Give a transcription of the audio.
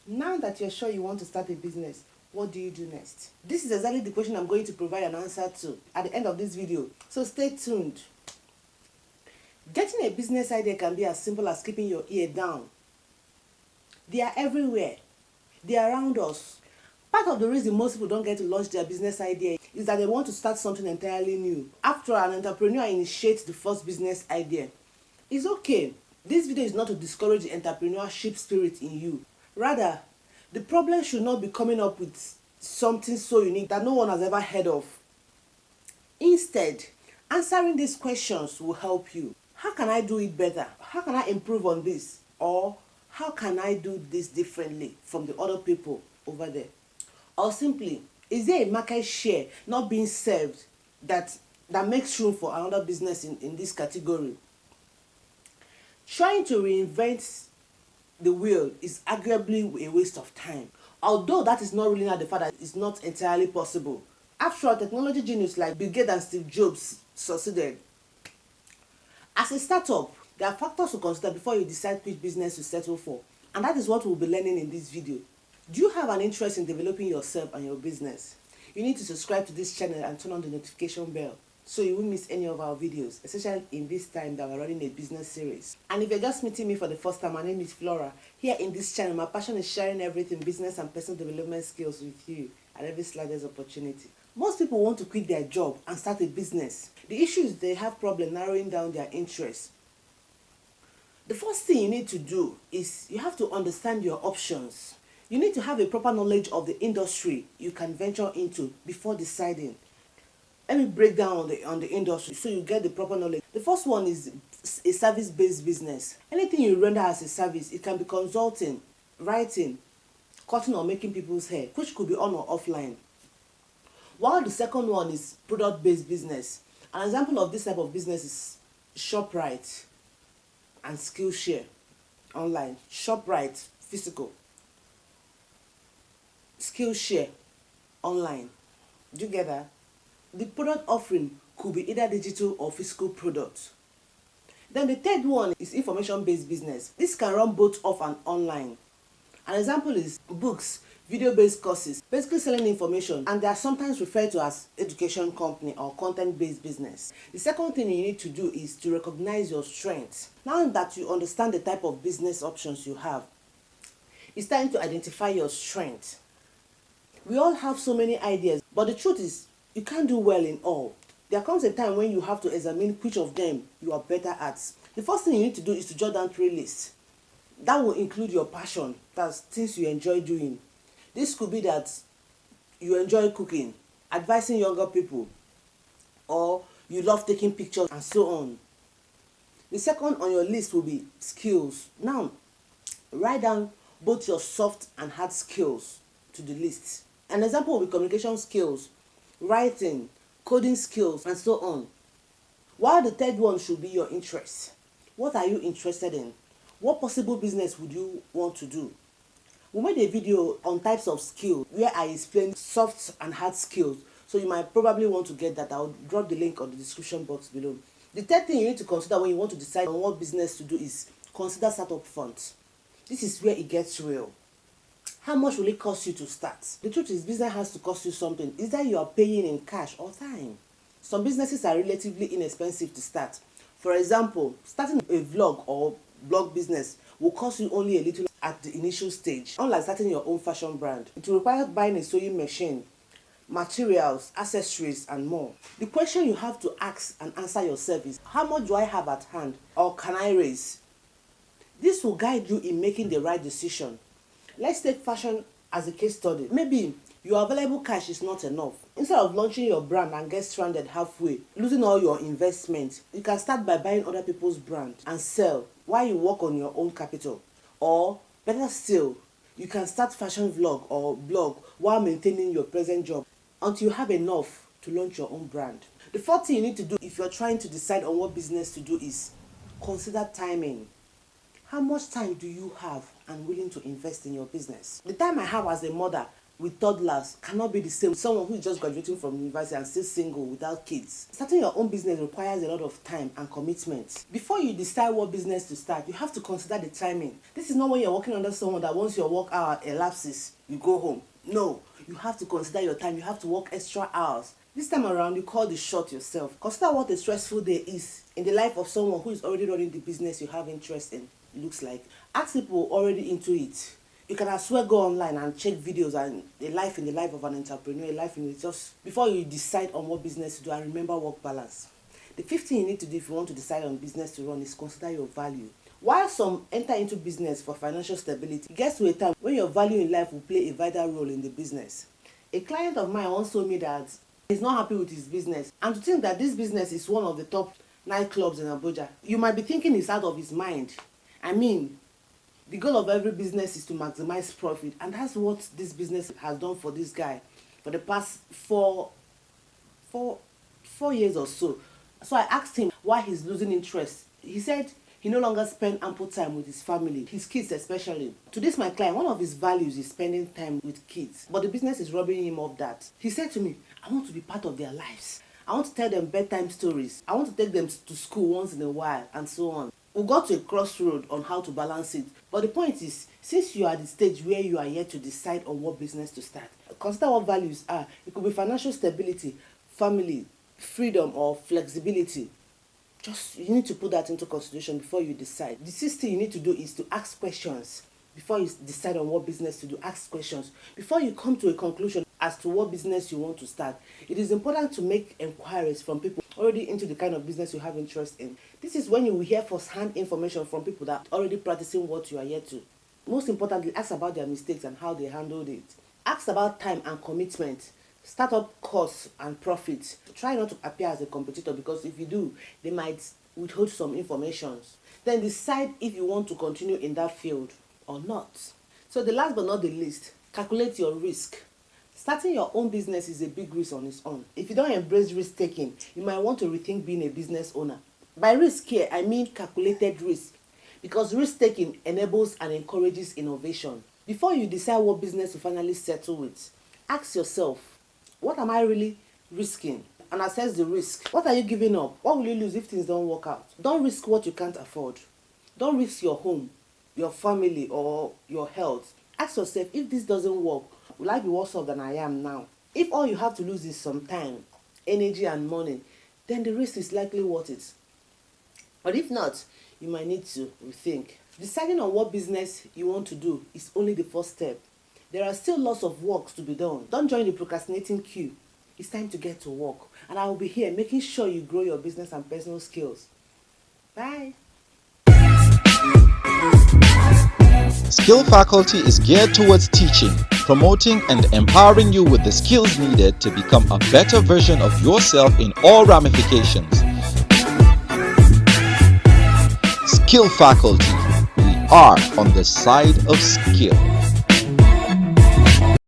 Now that you're sure you want to start a business, what do you do next? This is exactly the question I'm going to provide an answer to at the end of this video. So stay tuned. Getting a business idea can be as simple as keeping your ear down. They are everywhere. They are around us. Part of the reason most people don't get to launch their business idea is that they want to start something entirely new. After an entrepreneur initiates the first business idea, it's okay. This video is not to discourage the entrepreneurship spirit in you. Rather, the problem should not be coming up with something so unique that no one has ever heard of. Instead, answering these questions will help you. How can I do it better? How can I improve on this? Or how can I do this differently from the other people over there? Or simply, is there a market share not being served that makes room for another business in this category? Trying to reinvent the wheel is arguably a waste of time. Although that is not ruling out the fact that it's not entirely possible. After all, technology genius like Bill Gates and Steve Jobs succeeded. As a startup, there are factors to consider before you decide which business to settle for. And that is what we'll be learning in this video. Do you have an interest in developing yourself and your business? You need to subscribe to this channel and turn on the notification bell so you won't miss any of our videos, especially in this time that we're running a business series. And if you're just meeting me for the first time, my name is Flora. Here in this channel, my passion is sharing everything business and personal development skills with you at every slightest opportunity. Most people want to quit their job and start a business. The issue is they have problem narrowing down their interests. The first thing you need to do is you have to understand your options. You need to have a proper knowledge of the industry you can venture into before deciding. Let me break down on the industry so you get the proper knowledge. The first one is a service-based business. Anything you render as a service, it can be consulting, writing, cutting or making people's hair, which could be on or offline. While the second one is product-based business. An example of this type of business is ShopRite and Skillshare online. ShopRite physical, Skillshare online. Do you get that? The product offering could be either digital or physical product. Then the third one is information-based business. This can run both off and online. An example is books, video-based courses, basically selling information, and they are sometimes referred to as education company or content-based business. The second thing you need to do is to recognize your strengths. Now that you understand the type of business options you have, it's time to identify your strengths. We all have so many ideas, but the truth is, you can't do well in all. There comes a time when you have to examine which of them you are better at. The first thing you need to do is to jot down 3 lists. That will include your passion, that's things you enjoy doing. This could be that you enjoy cooking, advising younger people, or you love taking pictures and so on. The second on your list will be skills. Now, write down both your soft and hard skills to the list. An example will be communication skills, writing, coding skills, and so on. While the third one should be your interests. What are you interested in? What possible business would you want to do? We made a video on types of skills where I explained soft and hard skills, so you might probably want to get that. I'll drop the link on the description box below. The third thing you need to consider when you want to decide on what business to do is consider startup funds. This is where it gets real. How much will it cost you to start? The truth is, business has to cost you something. Either you are paying in cash or time. Some businesses are relatively inexpensive to start. For example, starting a vlog or blog business will cost you only a little at the initial stage. Unlike starting your own fashion brand, it will require buying a sewing machine, materials, accessories, and more. The question you have to ask and answer yourself is, how much do I have at hand, or can I raise? This will guide you in making the right decision. Let's take fashion as a case study. Maybe your available cash is not enough. Instead of launching your brand and get stranded halfway, losing all your investment, you can start by buying other people's brand and sell while you work on your own capital. Or better still, you can start fashion vlog or blog while maintaining your present job until you have enough to launch your own brand. The fourth thing you need to do if you're trying to decide on what business to do is consider timing. How much time do you have and willing to invest in your business? The time I have as a mother, with toddlers cannot be the same with someone who is just graduating from university and still single without kids. Starting your own business requires a lot of time and commitment. Before you decide what business to start, you have to consider the timing. This is not when you're working under someone that once your work hour elapses, you go home. No, you have to consider your time. You have to work extra hours. This time around, you call the shot yourself. Consider what a stressful day is in the life of someone who is already running the business you have interest in. It looks like. Ask people already into it. You can as well go online and check videos and a life in the life of an entrepreneur, a life in it, just before you decide on what business to do, and remember work balance. The fifth thing you need to do if you want to decide on business to run is consider your value. While some enter into business for financial stability, it gets to a time when your value in life will play a vital role in the business. A client of mine once told me that he's not happy with his business, and to think that this business is one of the top nightclubs in Abuja, you might be thinking he's out of his mind. I mean, the goal of every business is to maximize profit, and that's what this business has done for this guy for the past four years or so. So I asked him why he's losing interest. He said he no longer spends ample time with his family, his kids especially. To this my client, one of his values is spending time with kids, but the business is robbing him of that. He said to me, I want to be part of their lives. I want to tell them bedtime stories. I want to take them to school once in a while, and so on. We got to a crossroad on how to balance it. But the point is, since you are at the stage where you are yet to decide on what business to start, consider what values are. It could be financial stability, family, freedom, or flexibility. Just, you need to put that into consideration before you decide. The sixth thing you need to do is to ask questions. Before you decide on what business to do, ask questions. Before you come to a conclusion as to what business you want to start, it is important to make inquiries from people already into the kind of business you have interest in. This is when you will hear first-hand information from people that are already practicing what you are yet to. Most importantly, ask about their mistakes and how they handled it. Ask about time and commitment, startup costs and profits. Try not to appear as a competitor, because if you do, they might withhold some information. Then decide if you want to continue in that field or not. So the last but not the least, calculate your risk. Starting your own business is a big risk on its own. If you don't embrace risk taking, you might want to rethink being a business owner. By risk here, I mean calculated risk, because risk taking enables and encourages innovation. Before you decide what business to finally settle with, ask yourself, what am I really risking? And assess the risk. What are you giving up? What will you lose if things don't work out? Don't risk what you can't afford. Don't risk your home, your family, or your health. Ask yourself, if this doesn't work, will I be worse off than I am now? If all you have to lose is some time, energy, and money, then the risk is likely worth it. But if not, you might need to rethink. Deciding on what business you want to do is only the first step. There are still lots of work to be done. Don't join the procrastinating queue. It's time to get to work. And I will be here making sure you grow your business and personal skills. Bye. Skill Faculty is geared towards teaching, promoting, and empowering you with the skills needed to become a better version of yourself in all ramifications. Skill Faculty, we are on the side of skill.